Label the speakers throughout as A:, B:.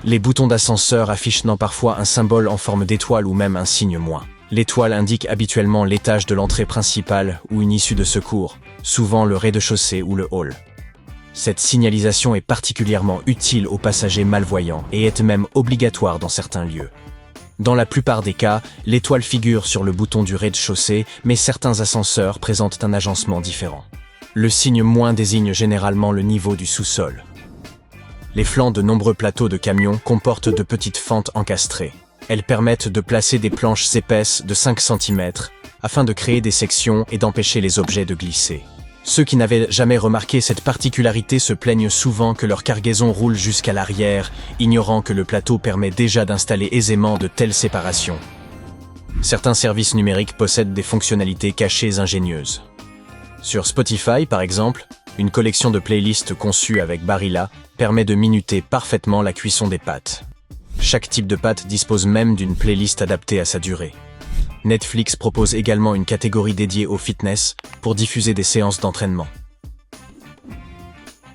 A: Les boutons d'ascenseur affichent parfois un symbole en forme d'étoile ou même un signe moins. L'étoile indique habituellement l'étage de l'entrée principale ou une issue de secours, souvent le rez-de-chaussée ou le hall. Cette signalisation est particulièrement utile aux passagers malvoyants et est même obligatoire dans certains lieux. Dans la plupart des cas, l'étoile figure sur le bouton du rez-de-chaussée, mais certains ascenseurs présentent un agencement différent. Le signe moins désigne généralement le niveau du sous-sol. Les flancs de nombreux plateaux de camions comportent de petites fentes encastrées. Elles permettent de placer des planches épaisses de 5 cm afin de créer des sections et d'empêcher les objets de glisser. Ceux qui n'avaient jamais remarqué cette particularité se plaignent souvent que leur cargaison roule jusqu'à l'arrière, ignorant que le plateau permet déjà d'installer aisément de telles séparations. Certains services numériques possèdent des fonctionnalités cachées ingénieuses. Sur Spotify, par exemple, une collection de playlists conçue avec Barilla permet de minuter parfaitement la cuisson des pâtes. Chaque type de pâte dispose même d'une playlist adaptée à sa durée. Netflix propose également une catégorie dédiée au fitness pour diffuser des séances d'entraînement.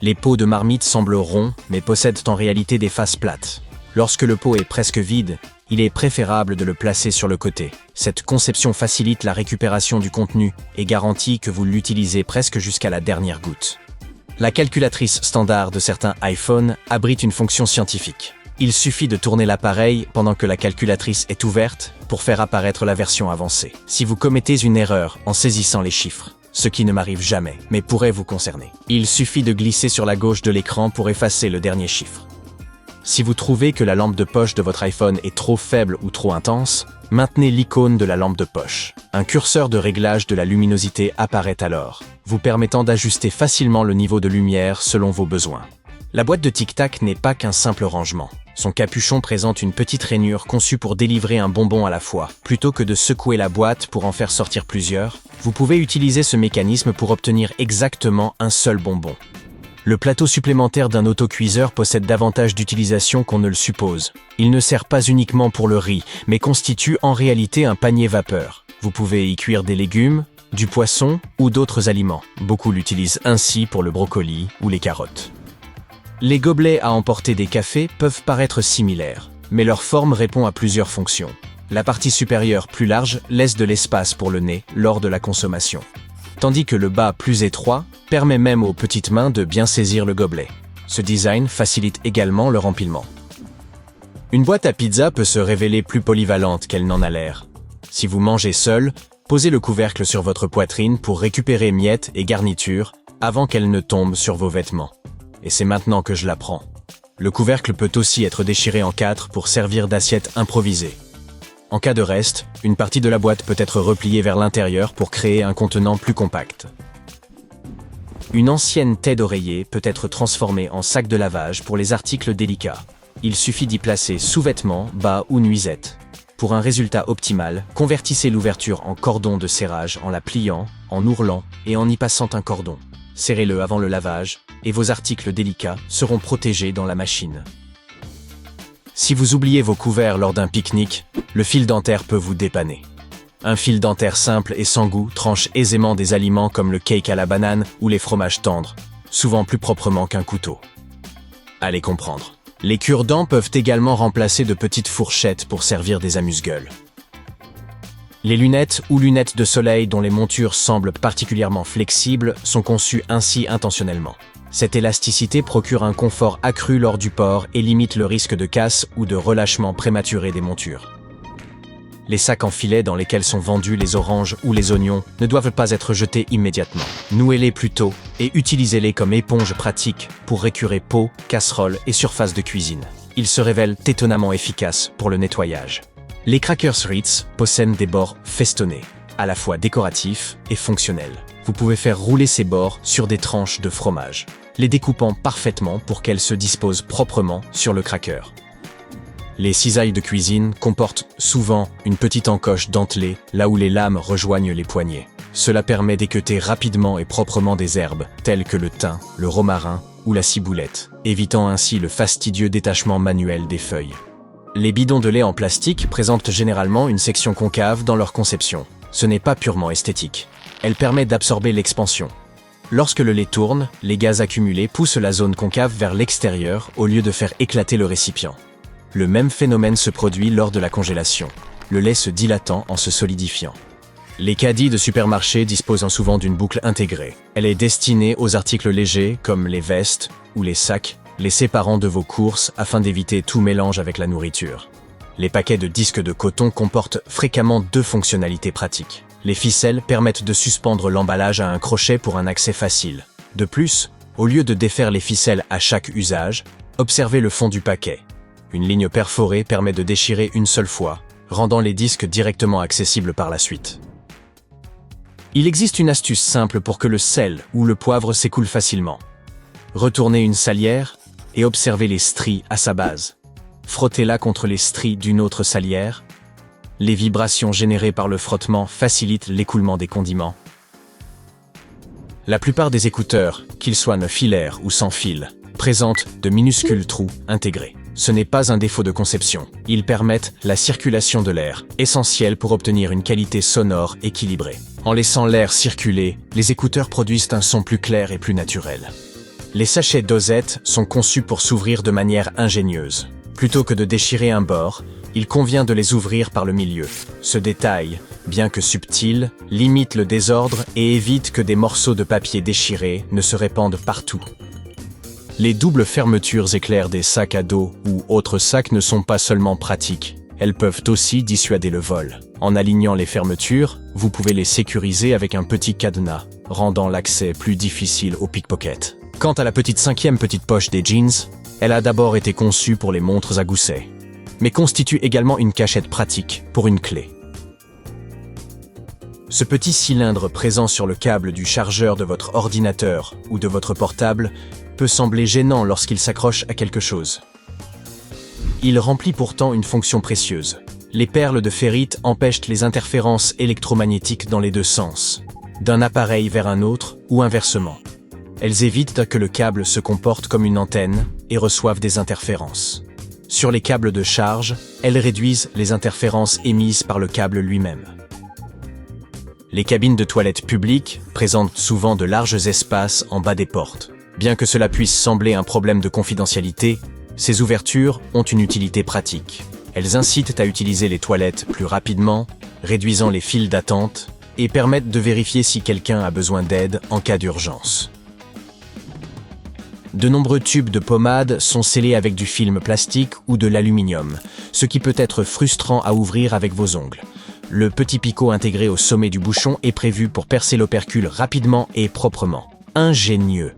A: Les pots de marmite semblent ronds, mais possèdent en réalité des faces plates. Lorsque le pot est presque vide, il est préférable de le placer sur le côté. Cette conception facilite la récupération du contenu et garantit que vous l'utilisez presque jusqu'à la dernière goutte. La calculatrice standard de certains iPhones abrite une fonction scientifique. Il suffit de tourner l'appareil pendant que la calculatrice est ouverte pour faire apparaître la version avancée. Si vous commettez une erreur en saisissant les chiffres, ce qui ne m'arrive jamais, mais pourrait vous concerner, il suffit de glisser sur la gauche de l'écran pour effacer le dernier chiffre. Si vous trouvez que la lampe de poche de votre iPhone est trop faible ou trop intense, maintenez l'icône de la lampe de poche. Un curseur de réglage de la luminosité apparaît alors, vous permettant d'ajuster facilement le niveau de lumière selon vos besoins. La boîte de Tic Tac n'est pas qu'un simple rangement. Son capuchon présente une petite rainure conçue pour délivrer un bonbon à la fois. Plutôt que de secouer la boîte pour en faire sortir plusieurs, vous pouvez utiliser ce mécanisme pour obtenir exactement un seul bonbon. Le plateau supplémentaire d'un autocuiseur possède davantage d'utilisation qu'on ne le suppose. Il ne sert pas uniquement pour le riz, mais constitue en réalité un panier vapeur. Vous pouvez y cuire des légumes, du poisson ou d'autres aliments. Beaucoup l'utilisent ainsi pour le brocoli ou les carottes. Les gobelets à emporter des cafés peuvent paraître similaires, mais leur forme répond à plusieurs fonctions. La partie supérieure plus large laisse de l'espace pour le nez lors de la consommation, tandis que le bas plus étroit permet même aux petites mains de bien saisir le gobelet. Ce design facilite également leur empilement. Une boîte à pizza peut se révéler plus polyvalente qu'elle n'en a l'air. Si vous mangez seul, posez le couvercle sur votre poitrine pour récupérer miettes et garnitures avant qu'elles ne tombent sur vos vêtements. Et c'est maintenant que je l'apprends. Le couvercle peut aussi être déchiré en 4 pour servir d'assiette improvisée. En cas de reste, une partie de la boîte peut être repliée vers l'intérieur pour créer un contenant plus compact. Une ancienne tête d'oreiller peut être transformée en sac de lavage pour les articles délicats. Il suffit d'y placer sous-vêtements, bas ou nuisettes. Pour un résultat optimal, convertissez l'ouverture en cordon de serrage en la pliant, en ourlant et en y passant un cordon. Serrez-le avant le lavage, et vos articles délicats seront protégés dans la machine. Si vous oubliez vos couverts lors d'un pique-nique, le fil dentaire peut vous dépanner. Un fil dentaire simple et sans goût tranche aisément des aliments comme le cake à la banane ou les fromages tendres, souvent plus proprement qu'un couteau. Allez comprendre. Les cure-dents peuvent également remplacer de petites fourchettes pour servir des amuse-gueules. Les lunettes ou lunettes de soleil dont les montures semblent particulièrement flexibles sont conçues ainsi intentionnellement. Cette élasticité procure un confort accru lors du port et limite le risque de casse ou de relâchement prématuré des montures. Les sacs en filet dans lesquels sont vendus les oranges ou les oignons ne doivent pas être jetés immédiatement. Nouez-les plutôt et utilisez-les comme éponge pratique pour récurer pots, casseroles et surfaces de cuisine. Ils se révèlent étonnamment efficaces pour le nettoyage. Les Crackers Ritz possèdent des bords festonnés, à la fois décoratifs et fonctionnels. Vous pouvez faire rouler ces bords sur des tranches de fromage, les découpant parfaitement pour qu'elles se disposent proprement sur le cracker. Les cisailles de cuisine comportent souvent une petite encoche dentelée là où les lames rejoignent les poignets. Cela permet d'équeuter rapidement et proprement des herbes telles que le thym, le romarin ou la ciboulette, évitant ainsi le fastidieux détachement manuel des feuilles. Les bidons de lait en plastique présentent généralement une section concave dans leur conception. Ce n'est pas purement esthétique. Elle permet d'absorber l'expansion. Lorsque le lait tourne, les gaz accumulés poussent la zone concave vers l'extérieur au lieu de faire éclater le récipient. Le même phénomène se produit lors de la congélation, le lait se dilatant en se solidifiant. Les caddies de supermarché disposent souvent d'une boucle intégrée. Elle est destinée aux articles légers comme les vestes ou les sacs, les séparant de vos courses afin d'éviter tout mélange avec la nourriture. Les paquets de disques de coton comportent fréquemment deux fonctionnalités pratiques. Les ficelles permettent de suspendre l'emballage à un crochet pour un accès facile. De plus, au lieu de défaire les ficelles à chaque usage, observez le fond du paquet. Une ligne perforée permet de déchirer une seule fois, rendant les disques directement accessibles par la suite. Il existe une astuce simple pour que le sel ou le poivre s'écoule facilement. Retournez une salière et observez les stries à sa base. Frottez-la contre les stries d'une autre salière. Les vibrations générées par le frottement facilitent l'écoulement des condiments. La plupart des écouteurs, qu'ils soient filaires ou sans fil, présentent de minuscules trous intégrés. Ce n'est pas un défaut de conception. Ils permettent la circulation de l'air, essentielle pour obtenir une qualité sonore équilibrée. En laissant l'air circuler, les écouteurs produisent un son plus clair et plus naturel. Les sachets dosettes sont conçus pour s'ouvrir de manière ingénieuse. Plutôt que de déchirer un bord, il convient de les ouvrir par le milieu. Ce détail, bien que subtil, limite le désordre et évite que des morceaux de papier déchirés ne se répandent partout. Les doubles fermetures éclair des sacs à dos ou autres sacs ne sont pas seulement pratiques, elles peuvent aussi dissuader le vol. En alignant les fermetures, vous pouvez les sécuriser avec un petit cadenas, rendant l'accès plus difficile au pickpocket. Quant à la cinquième petite poche des jeans, elle a d'abord été conçue pour les montres à gousset, mais constitue également une cachette pratique pour une clé. Ce petit cylindre présent sur le câble du chargeur de votre ordinateur ou de votre portable peut sembler gênant lorsqu'il s'accroche à quelque chose. Il remplit pourtant une fonction précieuse. Les perles de ferrite empêchent les interférences électromagnétiques dans les deux sens, d'un appareil vers un autre ou inversement. Elles évitent que le câble se comporte comme une antenne et reçoive des interférences. Sur les câbles de charge, elles réduisent les interférences émises par le câble lui-même. Les cabines de toilettes publiques présentent souvent de larges espaces en bas des portes. Bien que cela puisse sembler un problème de confidentialité, ces ouvertures ont une utilité pratique. Elles incitent à utiliser les toilettes plus rapidement, réduisant les files d'attente et permettent de vérifier si quelqu'un a besoin d'aide en cas d'urgence. De nombreux tubes de pommade sont scellés avec du film plastique ou de l'aluminium, ce qui peut être frustrant à ouvrir avec vos ongles. Le petit picot intégré au sommet du bouchon est prévu pour percer l'opercule rapidement et proprement. Ingénieux.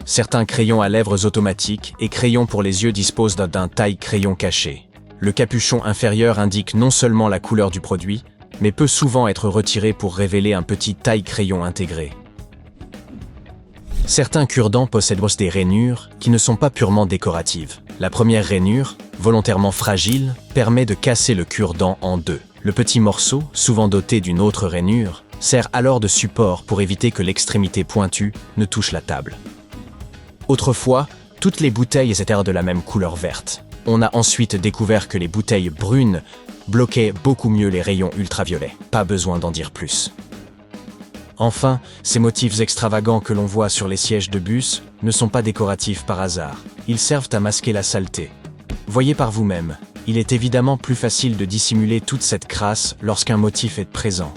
A: Certains crayons à lèvres automatiques et crayons pour les yeux disposent d'un taille-crayon caché. Le capuchon inférieur indique non seulement la couleur du produit, mais peut souvent être retiré pour révéler un petit taille-crayon intégré. Certains cure-dents possèdent des rainures qui ne sont pas purement décoratives. La première rainure, volontairement fragile, permet de casser le cure-dent en deux. Le petit morceau, souvent doté d'une autre rainure, sert alors de support pour éviter que l'extrémité pointue ne touche la table. Autrefois, toutes les bouteilles étaient de la même couleur verte. On a ensuite découvert que les bouteilles brunes bloquaient beaucoup mieux les rayons ultraviolets. Pas besoin d'en dire plus. Enfin, ces motifs extravagants que l'on voit sur les sièges de bus ne sont pas décoratifs par hasard. Ils servent à masquer la saleté. Voyez par vous-même, il est évidemment plus facile de dissimuler toute cette crasse lorsqu'un motif est présent.